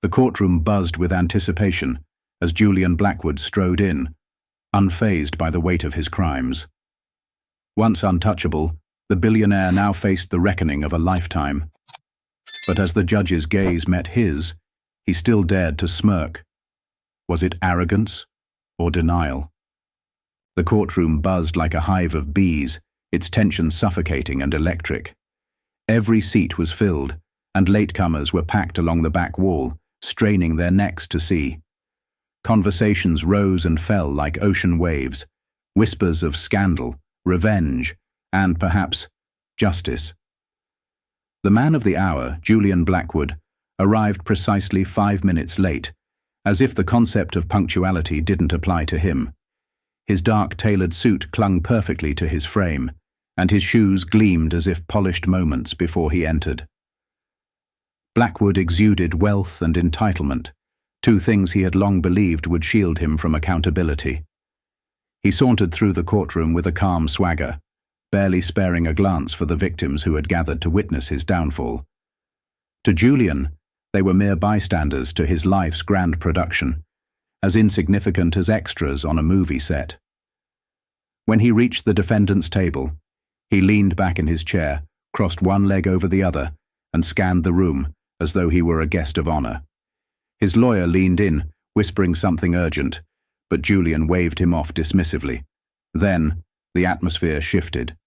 The courtroom buzzed with anticipation as Julian Blackwood strode in, unfazed by the weight of his crimes. Once untouchable, the billionaire now faced the reckoning of a lifetime. But as the judge's gaze met his, he still dared to smirk. Was it arrogance or denial? The courtroom buzzed like a hive of bees, its tension suffocating and electric. Every seat was filled, and latecomers were packed along the back wall, straining their necks to see. Conversations rose and fell like ocean waves, whispers of scandal, revenge, and perhaps justice. The man of the hour, Julian Blackwood, arrived precisely 5 minutes late, as if the concept of punctuality didn't apply to him. His dark tailored suit clung perfectly to his frame, and his shoes gleamed as if polished moments before he entered. Blackwood exuded wealth and entitlement, two things he had long believed would shield him from accountability. He sauntered through the courtroom with a calm swagger, barely sparing a glance for the victims who had gathered to witness his downfall. To Julian, they were mere bystanders to his life's grand production, as insignificant as extras on a movie set. When he reached the defendant's table, he leaned back in his chair, crossed one leg over the other, and scanned the room as though he were a guest of honor. His lawyer leaned in, whispering something urgent, but Julian waved him off dismissively. Then, the atmosphere shifted.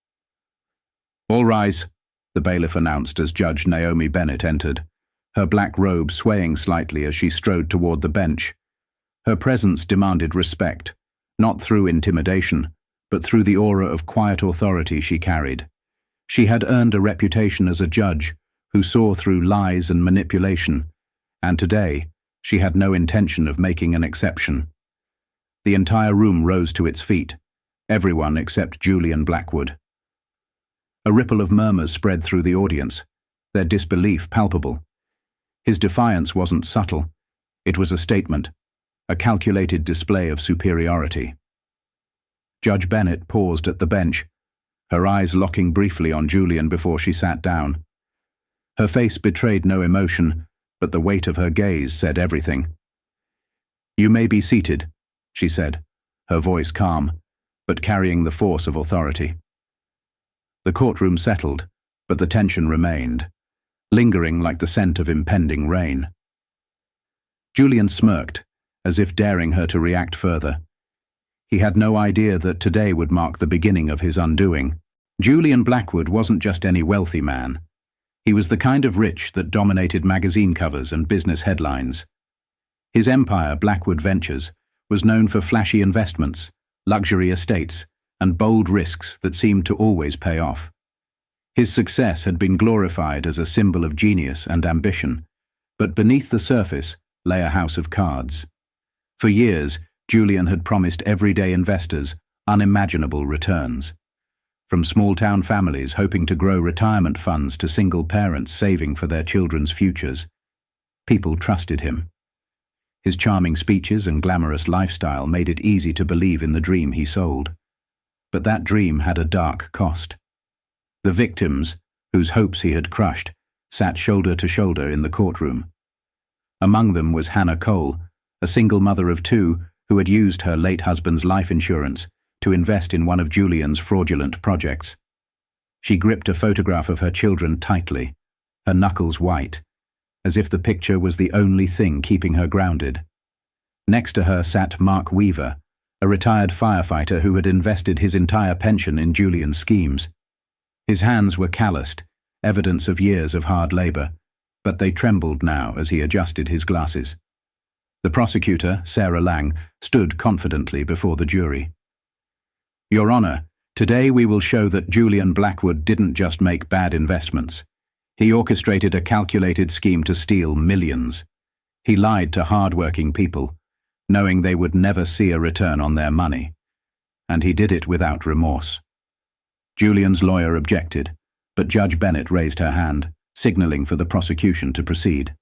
"All rise," the bailiff announced as Judge Naomi Bennett entered, her black robe swaying slightly as she strode toward the bench. Her presence demanded respect, not through intimidation, but through the aura of quiet authority she carried. She had earned a reputation as a judge who saw through lies and manipulation, and today she had no intention of making an exception. The entire room rose to its feet, everyone except Julian Blackwood. A ripple of murmurs spread through the audience, their disbelief palpable. His defiance wasn't subtle. It was a statement, a calculated display of superiority. Judge Bennett paused at the bench, her eyes locking briefly on Julian before she sat down. Her face betrayed no emotion, but the weight of her gaze said everything. "You may be seated," she said, her voice calm, but carrying the force of authority. The courtroom settled, but the tension remained, lingering like the scent of impending rain. Julian smirked, as if daring her to react further. He had no idea that today would mark the beginning of his undoing. Julian Blackwood wasn't just any wealthy man. He was the kind of rich that dominated magazine covers and business headlines. His empire, Blackwood Ventures, was known for flashy investments, luxury estates, and bold risks that seemed to always pay off. His success had been glorified as a symbol of genius and ambition, but beneath the surface lay a house of cards. For years, Julian had promised everyday investors unimaginable returns. From small-town families hoping to grow retirement funds to single parents saving for their children's futures, people trusted him. His charming speeches and glamorous lifestyle made it easy to believe in the dream he sold. But that dream had a dark cost. The victims, whose hopes he had crushed, sat shoulder to shoulder in the courtroom. Among them was Hannah Cole, a single mother of two who had used her late husband's life insurance to invest in one of Julian's fraudulent projects. She gripped a photograph of her children tightly, her knuckles white, as if the picture was the only thing keeping her grounded. Next to her sat Mark Weaver, a retired firefighter who had invested his entire pension in Julian's schemes. His hands were calloused, evidence of years of hard labor, but they trembled now as he adjusted his glasses. The prosecutor, Sarah Lang, stood confidently before the jury. "Your Honor, today we will show that Julian Blackwood didn't just make bad investments. He orchestrated a calculated scheme to steal millions. He lied to hard-working people, knowing they would never see a return on their money. And he did it without remorse." Julian's lawyer objected, but Judge Bennett raised her hand, signaling for the prosecution to proceed.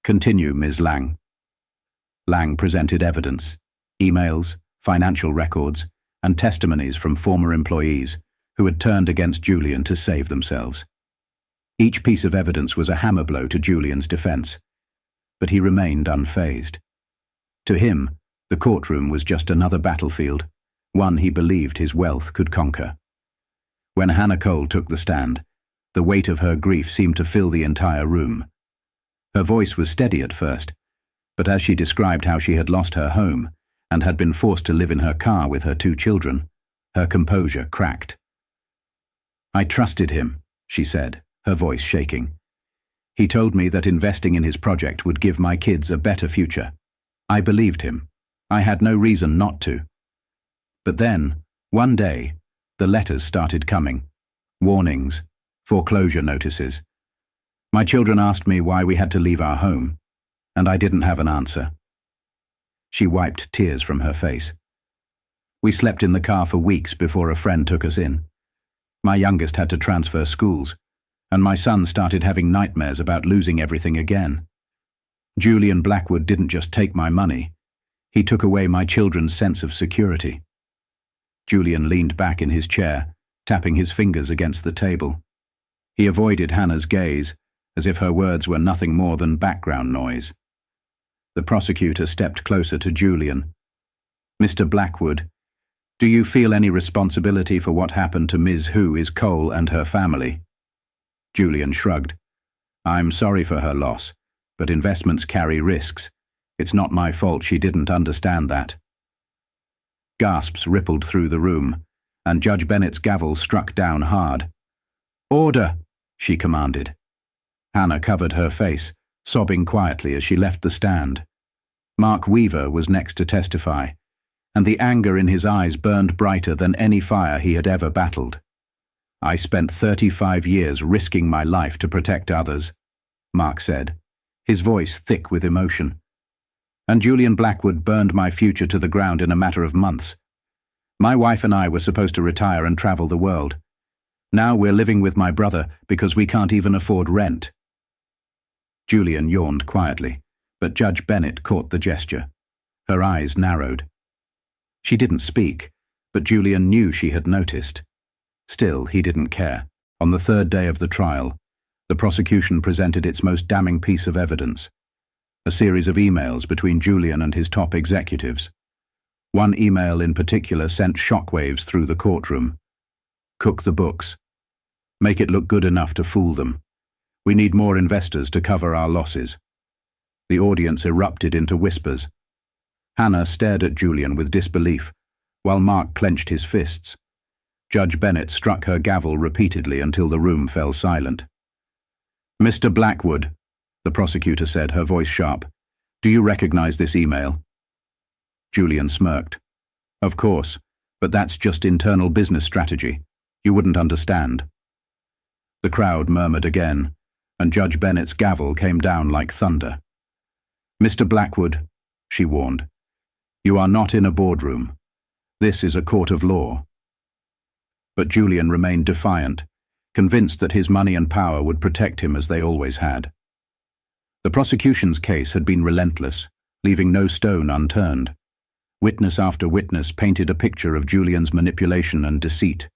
"Continue, Ms. Lang." Lang presented evidence, emails, financial records, and testimonies from former employees who had turned against Julian to save themselves. Each piece of evidence was a hammer blow to Julian's defense. but he remained unfazed. To him, the courtroom was just another battlefield, one he believed his wealth could conquer. When Hannah Cole took the stand, the weight of her grief seemed to fill the entire room. Her voice was steady at first, but as she described how she had lost her home and had been forced to live in her car with her 2 children, her composure cracked. "I trusted him," she said, her voice shaking. "He told me that investing in his project would give my kids a better future. I believed him. I had no reason not to. But then, one day, the letters started coming. Warnings, foreclosure notices. My children asked me why we had to leave our home, and I didn't have an answer." She wiped tears from her face. "We slept in the car for weeks before a friend took us in. My youngest had to transfer schools, and my son started having nightmares about losing everything again. Julian Blackwood didn't just take my money, he took away my children's sense of security." Julian leaned back in his chair, tapping his fingers against the table. He avoided Hannah's gaze, as if her words were nothing more than background noise. The prosecutor stepped closer to Julian. "Mr. Blackwood, do you feel any responsibility for what happened to Ms. Who is Cole and her family?" Julian shrugged. "I'm sorry for her loss, but investments carry risks. It's not my fault she didn't understand that." Gasps rippled through the room, and Judge Bennett's gavel struck down hard. "Order!" she commanded. Hannah covered her face, sobbing quietly as she left the stand. Mark Weaver was next to testify, and the anger in his eyes burned brighter than any fire he had ever battled. "I spent 35 years risking my life to protect others," Mark said, his voice thick with emotion. "And Julian Blackwood burned my future to the ground in a matter of months. My wife and I were supposed to retire and travel the world. Now we're living with my brother because we can't even afford rent." Julian yawned quietly, but Judge Bennett caught the gesture. Her eyes narrowed. She didn't speak, but Julian knew she had noticed. Still, he didn't care. On the 3rd day of the trial, the prosecution presented its most damning piece of evidence: a series of emails between Julian and his top executives. One email in particular sent shockwaves through the courtroom. "Cook the books. Make it look good enough to fool them. We need more investors to cover our losses." The audience erupted into whispers. Hannah stared at Julian with disbelief, while Mark clenched his fists. Judge Bennett struck her gavel repeatedly until the room fell silent. "Mr. Blackwood," the prosecutor said, her voice sharp, "do you recognize this email?" Julian smirked. "Of course, but that's just internal business strategy. You wouldn't understand." The crowd murmured again, and Judge Bennett's gavel came down like thunder. "Mr. Blackwood," she warned, "you are not in a boardroom. This is a court of law." But Julian remained defiant, convinced that his money and power would protect him as they always had. The prosecution's case had been relentless, leaving no stone unturned. Witness after witness painted a picture of Julian's manipulation and deceit,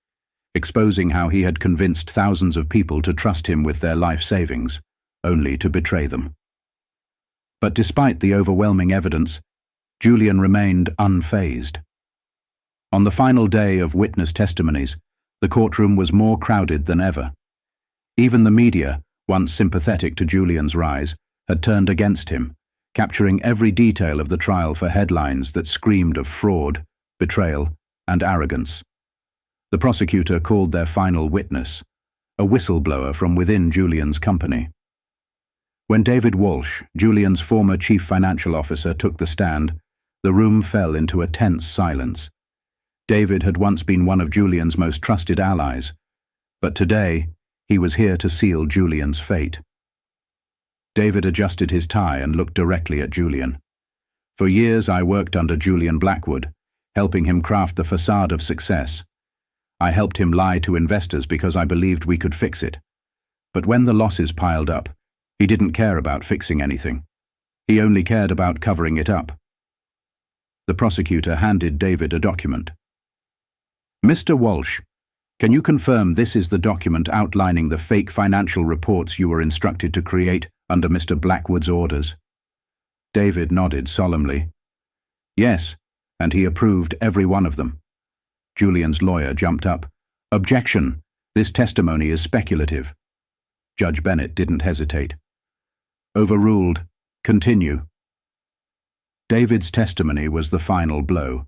exposing how he had convinced thousands of people to trust him with their life savings, only to betray them. But despite the overwhelming evidence, Julian remained unfazed. On the final day of witness testimonies, the courtroom was more crowded than ever. Even the media, once sympathetic to Julian's rise, had turned against him, capturing every detail of the trial for headlines that screamed of fraud, betrayal, and arrogance. The prosecutor called their final witness, a whistleblower from within Julian's company. When David Walsh, Julian's former chief financial officer, took the stand, the room fell into a tense silence. David had once been one of Julian's most trusted allies, but today he was here to seal Julian's fate. David adjusted his tie and looked directly at Julian. "For years I worked under Julian Blackwood, helping him craft the facade of success. I helped him lie to investors because I believed we could fix it. But when the losses piled up, he didn't care about fixing anything. He only cared about covering it up." The prosecutor handed David a document. "Mr. Walsh, can you confirm this is the document outlining the fake financial reports you were instructed to create under Mr. Blackwood's orders?" David nodded solemnly. Yes, and he approved every one of them. Julian's lawyer jumped up. Objection! This testimony is speculative. Judge Bennett didn't hesitate. Overruled. Continue. David's testimony was the final blow.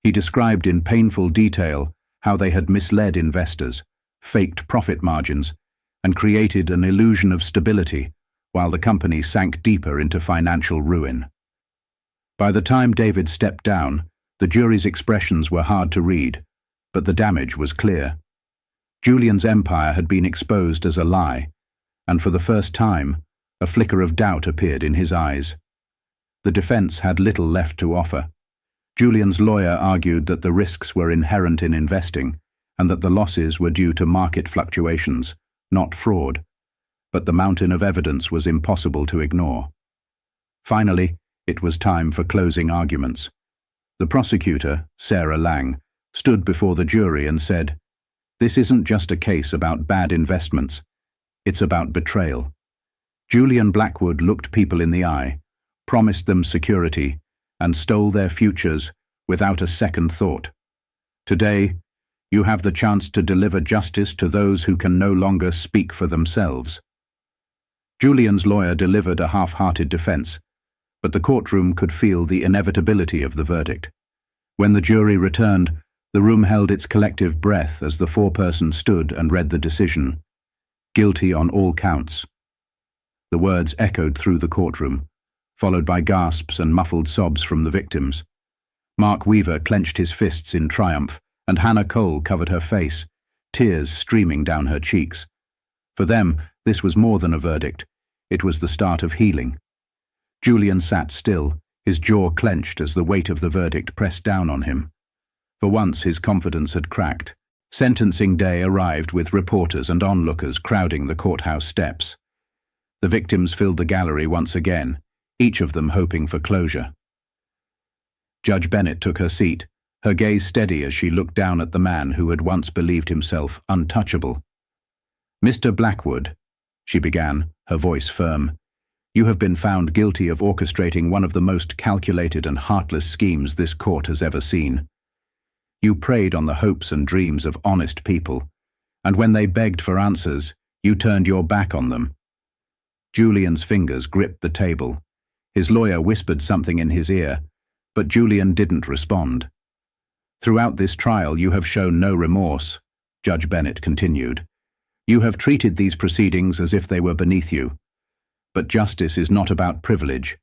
He described in painful detail how they had misled investors, faked profit margins, and created an illusion of stability while the company sank deeper into financial ruin. By the time David stepped down, the jury's expressions were hard to read, but the damage was clear. Julian's empire had been exposed as a lie, and for the first time, a flicker of doubt appeared in his eyes. The defense had little left to offer. Julian's lawyer argued that the risks were inherent in investing and that the losses were due to market fluctuations, not fraud, but the mountain of evidence was impossible to ignore. Finally, it was time for closing arguments. The prosecutor, Sarah Lang, stood before the jury and said, "This isn't just a case about bad investments. It's about betrayal." Julian Blackwood looked people in the eye, promised them security, and stole their futures without a second thought. Today, you have the chance to deliver justice to those who can no longer speak for themselves. Julian's lawyer delivered a half-hearted defense, but the courtroom could feel the inevitability of the verdict. When the jury returned, the room held its collective breath as the foreperson stood and read the decision. Guilty on all counts. The words echoed through the courtroom, followed by gasps and muffled sobs from the victims. Mark Weaver clenched his fists in triumph, and Hannah Cole covered her face, tears streaming down her cheeks. For them, this was more than a verdict. It was the start of healing. Julian sat still, his jaw clenched as the weight of the verdict pressed down on him. For once his confidence had cracked. Sentencing day arrived with reporters and onlookers crowding the courthouse steps. The victims filled the gallery once again, each of them hoping for closure. Judge Bennett took her seat, her gaze steady as she looked down at the man who had once believed himself untouchable. "Mr. Blackwood," she began, her voice firm, "you have been found guilty of orchestrating one of the most calculated and heartless schemes this court has ever seen. You preyed on the hopes and dreams of honest people, and when they begged for answers, you turned your back on them." Julian's fingers gripped the table. His lawyer whispered something in his ear, but Julian didn't respond. "Throughout this trial you have shown no remorse," Judge Bennett continued. "You have treated these proceedings as if they were beneath you. But justice is not about privilege.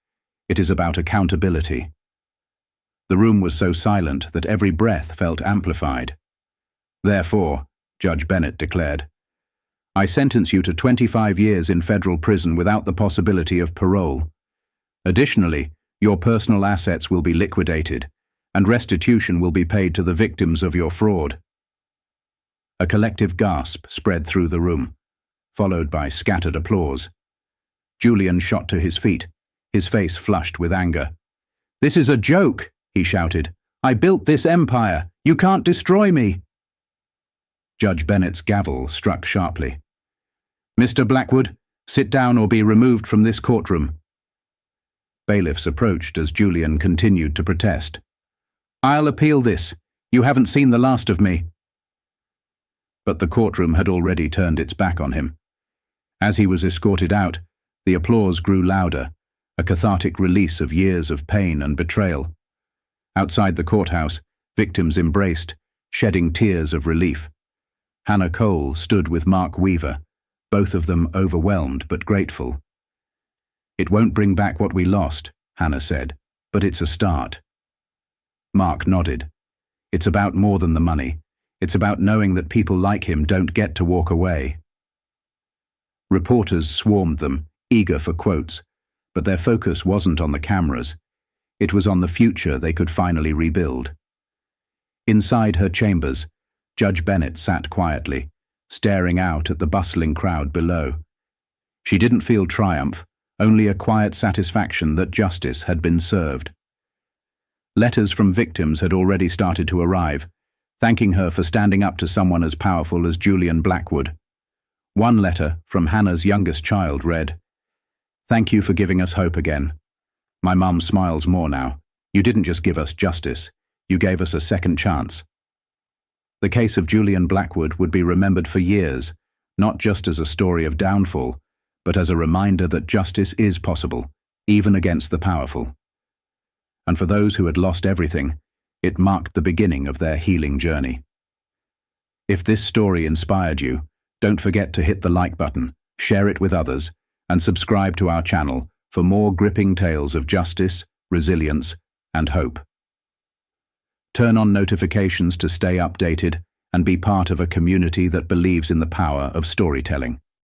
It is about accountability." The room was so silent that every breath felt amplified. "Therefore," Judge Bennett declared, "I sentence you to 25 years in federal prison without the possibility of parole. Additionally, your personal assets will be liquidated, and restitution will be paid to the victims of your fraud." A collective gasp spread through the room, followed by scattered applause. Julian shot to his feet, his face flushed with anger. "This is a joke," he shouted. "I built this empire. You can't destroy me." Judge Bennett's gavel struck sharply. "Mr. Blackwood, sit down or be removed from this courtroom." Bailiffs approached as Julian continued to protest. "I'll appeal this. You haven't seen the last of me." But the courtroom had already turned its back on him. As he was escorted out, the applause grew louder, a cathartic release of years of pain and betrayal. Outside the courthouse, victims embraced, shedding tears of relief. Hannah Cole stood with Mark Weaver, both of them overwhelmed but grateful. "It won't bring back what we lost," Hannah said, "but it's a start." Mark nodded. "It's about more than the money. It's about knowing that people like him don't get to walk away." Reporters swarmed them, eager for quotes, but their focus wasn't on the cameras. It was on the future they could finally rebuild. Inside her chambers, Judge Bennett sat quietly, staring out at the bustling crowd below. She didn't feel triumph, only a quiet satisfaction that justice had been served. Letters from victims had already started to arrive, thanking her for standing up to someone as powerful as Julian Blackwood. One letter, from Hannah's youngest child, read, "Thank you for giving us hope again. My mum smiles more now. You didn't just give us justice, you gave us a second chance. The case of Julian Blackwood would be remembered for years, not just as a story of downfall, but as a reminder that justice is possible, even against the powerful. And for those who had lost everything, it marked the beginning of their healing journey. If this story inspired you, don't forget to hit the like button, share it with others, and subscribe to our channel for more gripping tales of justice, resilience, and hope. Turn on notifications to stay updated and be part of a community that believes in the power of storytelling.